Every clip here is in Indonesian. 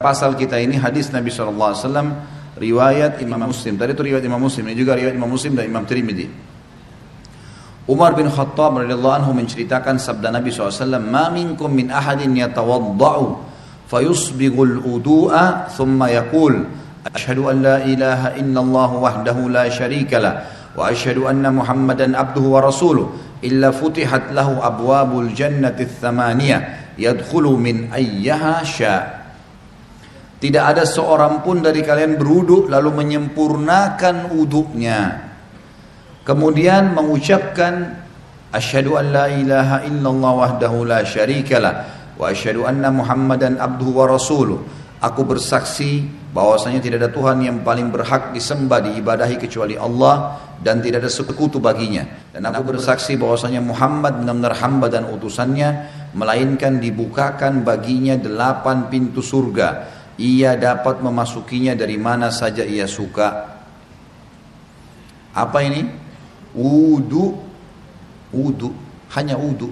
Pasal kita ini hadis Nabi SAW, riwayat Imam Muslim. Tadi itu riwayat Imam Muslim, ini juga riwayat Imam Muslim dan Imam Tirmidzi. Umar bin Khattab radhiyallahu anhu menceritakan sabda Nabi SAW, "Ma minkum min ahadin yatawadda'u fayusbighul wudu'a thumma yaqul asyhadu an la ilaha illallah wahdahu la syarika lah wa asyhadu anna Muhammadan abduhu wa rasuluh illa futihat lahu abwabul jannati tsamaniyah yadkhulu min ayyaha sya'." Tidak ada seorang pun dari kalian berwudu lalu menyempurnakan wudunya, kemudian mengucapkan asyhadu an la ilaha illallah wahdahu la syarikalah wa asyhadu anna Muhammadan abduhu wa rasuluh. Aku bersaksi bahwasanya tidak ada Tuhan yang paling berhak disembah diibadahi kecuali Allah dan tidak ada sekutu baginya, dan aku bersaksi bahwasanya Muhammad benar-benar hamba dan utusannya, melainkan dibukakan baginya 8 pintu surga. Ia dapat memasukinya dari mana saja ia suka. Apa ini? Wudu, hanya wudu.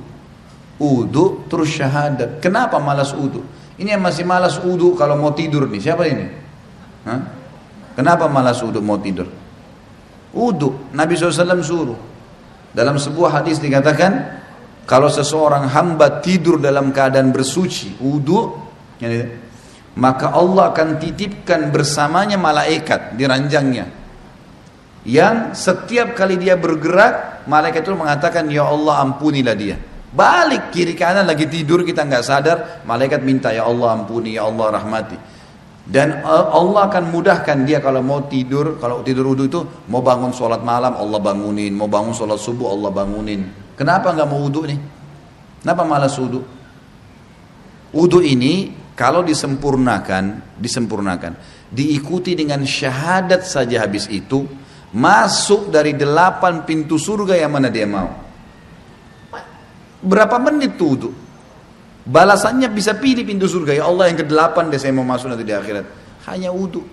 Wudu terus syahadat. Kenapa malas wudu? Ini yang masih malas wudu kalau mau tidur nih, siapa ini? Hah? Kenapa malas wudu mau tidur? Wudu, Nabi SAW suruh. Dalam sebuah hadis dikatakan, kalau seseorang hamba tidur dalam keadaan bersuci, wudu, maka Allah akan titipkan bersamanya malaikat di ranjangnya, yang setiap kali dia bergerak, malaikat itu mengatakan, ya Allah ampunilah dia. Balik kiri kanan lagi tidur, kita nggak sadar, malaikat minta, ya Allah ampuni, ya Allah rahmati. Dan Allah akan mudahkan dia kalau mau tidur, kalau tidur wudu itu, mau bangun sholat malam Allah bangunin, mau bangun sholat subuh Allah bangunin. Kenapa nggak mau wudu nih? Kenapa malas wudu? Wudu ini kalau disempurnakan, diikuti dengan syahadat saja, habis itu masuk dari 8 pintu surga yang mana dia mau. Berapa menit tuh wudu? Balasannya bisa pilih pintu surga. Ya Allah yang ke-8 deh saya mau masuk nanti di akhirat. Hanya wudu.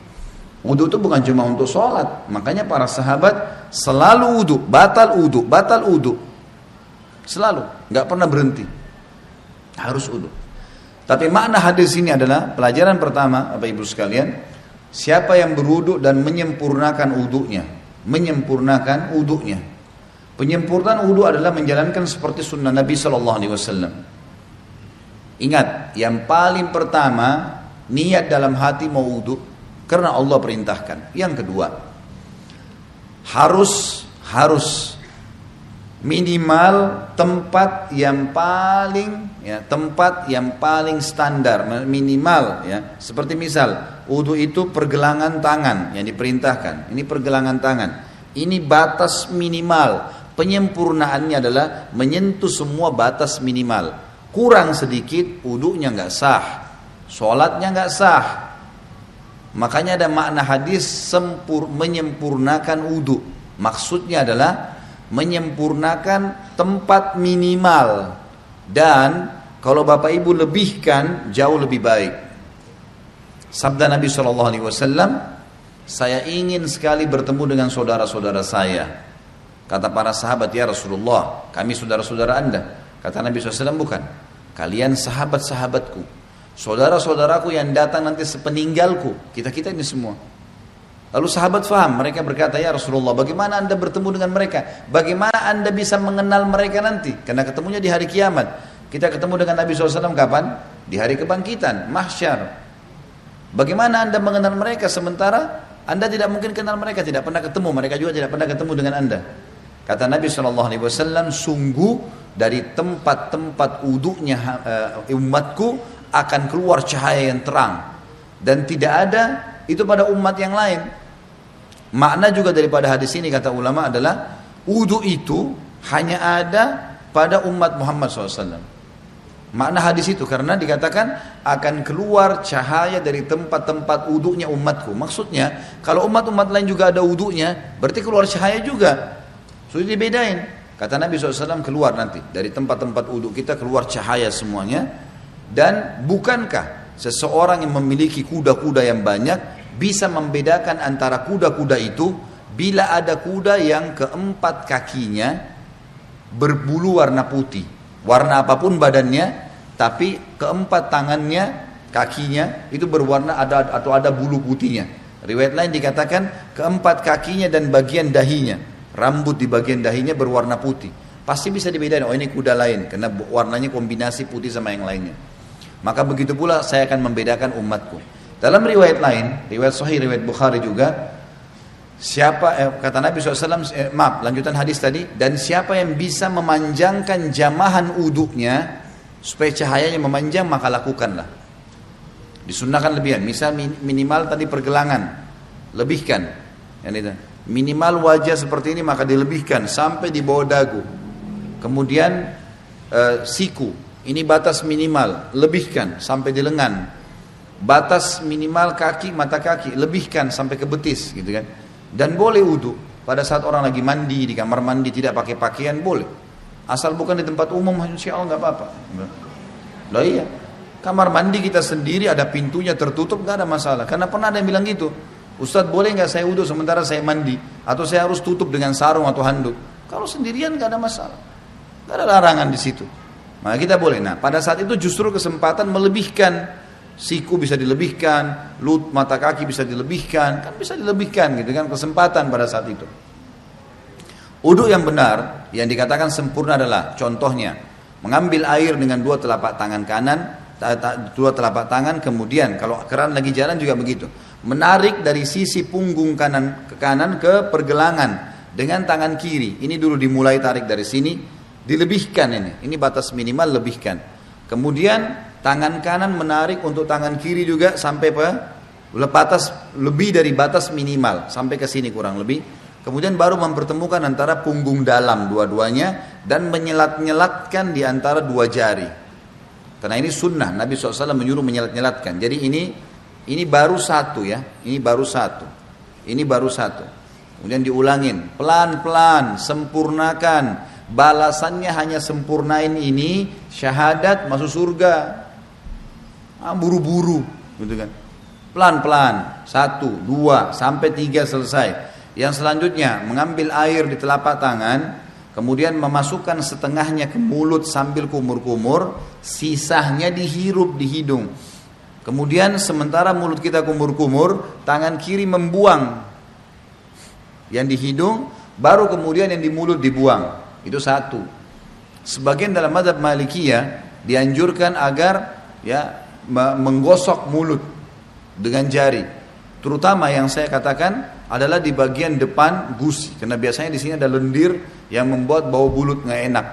Wudu itu bukan cuma untuk sholat. Makanya para sahabat selalu wudu, batal wudu. Selalu, nggak pernah berhenti. Harus wudu. Tapi makna hadis ini adalah pelajaran pertama, Bapak Ibu sekalian, siapa yang berwudu dan menyempurnakan wudunya, penyempurnaan wudu adalah menjalankan seperti sunnah Nabi SAW. Ingat, yang paling pertama niat dalam hati mau wudu karena Allah perintahkan. Yang kedua, harus minimal tempat yang paling standar, minimal ya. Seperti misal wudu itu pergelangan tangan yang diperintahkan. Ini pergelangan tangan. Ini batas minimal. Penyempurnaannya adalah menyentuh semua batas minimal. Kurang sedikit wudunya nggak sah, sholatnya nggak sah. Makanya ada makna hadis menyempurnakan wudu. Maksudnya adalah menyempurnakan tempat minimal, dan kalau Bapak Ibu lebihkan jauh lebih baik. Sabda Nabi SAW, saya ingin sekali bertemu dengan saudara-saudara saya. Kata para sahabat, ya Rasulullah, kami saudara-saudara Anda. Kata Nabi SAW, bukan, kalian sahabat-sahabatku, saudara-saudaraku yang datang nanti sepeninggalku, kita-kita ini semua. Lalu sahabat faham, mereka berkata, ya Rasulullah, bagaimana Anda bertemu dengan mereka? Bagaimana Anda bisa mengenal mereka nanti? Karena ketemunya di hari kiamat. Kita ketemu dengan Nabi SAW kapan? Di hari kebangkitan, mahsyar. Bagaimana Anda mengenal mereka sementara Anda tidak mungkin kenal mereka, tidak pernah ketemu, mereka juga tidak pernah ketemu dengan Anda. Kata Nabi SAW, sungguh dari tempat-tempat wudunya umatku akan keluar cahaya yang terang. Dan tidak ada itu pada umat yang lain. Makna juga daripada hadis ini kata ulama adalah wudu itu hanya ada pada umat Muhammad SAW. Makna hadis itu karena dikatakan akan keluar cahaya dari tempat-tempat wudunya umatku. Maksudnya kalau umat-umat lain juga ada wudunya, berarti keluar cahaya juga. Sudah dibedain. Kata Nabi SAW, keluar nanti dari tempat-tempat wudu kita keluar cahaya semuanya. Dan bukankah seseorang yang memiliki kuda-kuda yang banyak bisa membedakan antara kuda-kuda itu bila ada kuda yang keempat kakinya berbulu warna putih, warna apapun badannya, tapi keempat tangannya, kakinya itu berwarna ada bulu putihnya. Riwayat lain dikatakan keempat kakinya dan bagian dahinya, rambut di bagian dahinya berwarna putih. Pasti bisa dibedakan, oh ini kuda lain, karena warnanya kombinasi putih sama yang lainnya. Maka begitu pula saya akan membedakan umatku. Dalam riwayat lain, riwayat Sahih, riwayat Bukhari juga, kata Nabi SAW, lanjutan hadis tadi, dan siapa yang bisa memanjangkan jamahan uduknya supaya cahayanya memanjang, maka lakukanlah. Disunnahkan lebihan, misal minimal tadi pergelangan, lebihkan. Minimal wajah seperti ini maka dilebihkan sampai di bawah dagu. Kemudian siku, ini batas minimal, lebihkan sampai di lengan. Batas minimal kaki, mata kaki, lebihkan sampai ke betis, gitu kan. Dan boleh wudu pada saat orang lagi mandi di kamar mandi tidak pakai pakaian boleh, asal bukan di tempat umum, insya Allah nggak apa-apa. Lah iya, kamar mandi kita sendiri ada pintunya tertutup nggak ada masalah. Karena pernah ada yang bilang gitu, Ustadz boleh nggak saya wudu sementara saya mandi, atau saya harus tutup dengan sarung atau handuk? Kalau sendirian nggak ada masalah, nggak ada larangan di situ. Maka kita boleh. Nah pada saat itu justru kesempatan melebihkan. Siku bisa dilebihkan, mata kaki bisa dilebihkan, kan bisa dilebihkan gitu kan, kesempatan pada saat itu. Wudu yang benar, yang dikatakan sempurna adalah contohnya mengambil air dengan dua telapak tangan kanan, dua telapak tangan, kemudian kalau keran lagi jalan juga begitu, menarik dari sisi punggung kanan ke pergelangan dengan tangan kiri. Ini dulu dimulai tarik dari sini, dilebihkan ini batas minimal lebihkan. Kemudian tangan kanan menarik untuk tangan kiri juga sampai lebih dari batas minimal sampai ke sini kurang lebih. Kemudian baru mempertemukan antara punggung dalam dua-duanya dan menyelat-nyelatkan di antara dua jari. Karena ini sunnah, Nabi SAW menyuruh menyelat-nyelatkan. Jadi ini baru satu ya, ini baru satu. Kemudian diulangin pelan-pelan, sempurnakan. Balasannya hanya sempurnain ini, syahadat masuk surga. Buru-buru gitu kan. Pelan-pelan, 1, 2, sampai 3 selesai. Yang selanjutnya mengambil air di telapak tangan, kemudian memasukkan setengahnya ke mulut sambil kumur-kumur, sisanya dihirup di hidung. Kemudian sementara mulut kita kumur-kumur, tangan kiri membuang yang di hidung, baru kemudian yang di mulut dibuang. Itu satu. Sebagian dalam mazhab Malikiyah dianjurkan agar menggosok mulut dengan jari. Terutama yang saya katakan adalah di bagian depan gusi, karena biasanya di sini ada lendir yang membuat bau mulut nggak enak.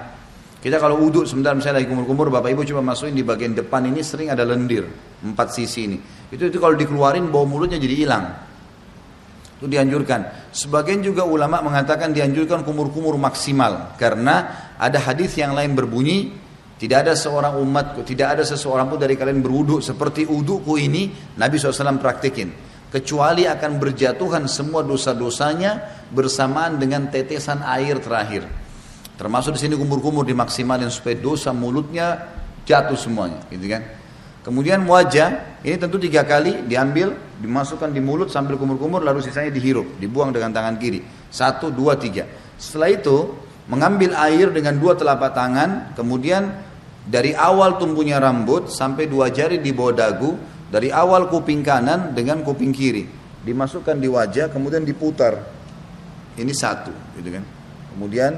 Kita kalau uduk sebentar misalnya lagi kumur-kumur, bapak ibu coba masukin di bagian depan ini sering ada lendir 4 sisi ini. Itu kalau dikeluarin bau mulutnya jadi hilang. Itu dianjurkan. Sebagian juga ulama mengatakan dianjurkan kumur-kumur maksimal, karena ada hadis yang lain berbunyi, tidak ada seorang umatku, tidak ada seseorang pun dari kalian berwudu seperti wuduku ini, Nabi SAW praktikin, kecuali akan berjatuhan semua dosa-dosanya bersamaan dengan tetesan air terakhir. Termasuk di sini kumur-kumur dimaksimalin supaya dosa mulutnya jatuh semuanya, gitu kan? Kemudian wajah, ini tentu 3 kali diambil, dimasukkan di mulut sambil kumur-kumur, lalu sisanya dihirup, dibuang dengan tangan kiri. 1, 2, 3. Setelah itu, mengambil air dengan 2 telapak tangan, kemudian dari awal tumbuhnya rambut sampai 2 jari di bawah dagu, dari awal kuping kanan dengan kuping kiri, dimasukkan di wajah, kemudian diputar. Ini 1, gitu kan? Kemudian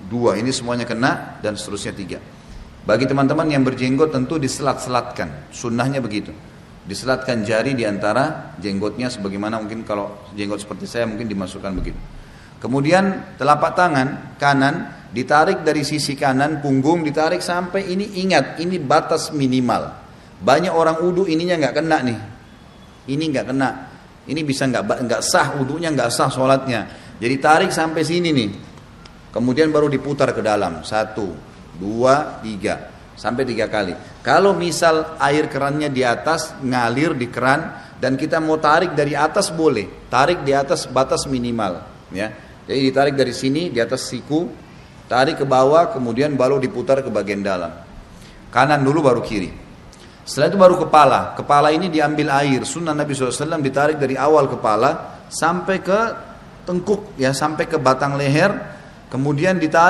2, ini semuanya kena, dan seterusnya 3. Bagi teman-teman yang berjenggot tentu diselat-selatkan, sunnahnya begitu. Diselatkan jari di antara jenggotnya, sebagaimana mungkin kalau jenggot seperti saya mungkin dimasukkan begitu. Kemudian telapak tangan kanan ditarik dari sisi kanan punggung, ditarik sampai ini, ingat ini batas minimal. Banyak orang wudu ininya nggak kena nih, ini nggak kena, ini bisa nggak sah wudunya, nggak sah sholatnya. Jadi tarik sampai sini nih, kemudian baru diputar ke dalam 1, 2, 3 sampai 3 kali. Kalau misal air kerannya di atas ngalir di keran dan kita mau tarik dari atas boleh, tarik di atas batas minimal ya. Jadi ditarik dari sini di atas siku, tarik ke bawah, kemudian baru diputar ke bagian dalam. Kanan dulu baru kiri. Setelah itu baru kepala. Kepala ini diambil air, sunnah Nabi SAW ditarik dari awal kepala sampai ke tengkuk ya, sampai ke batang leher, kemudian ditarik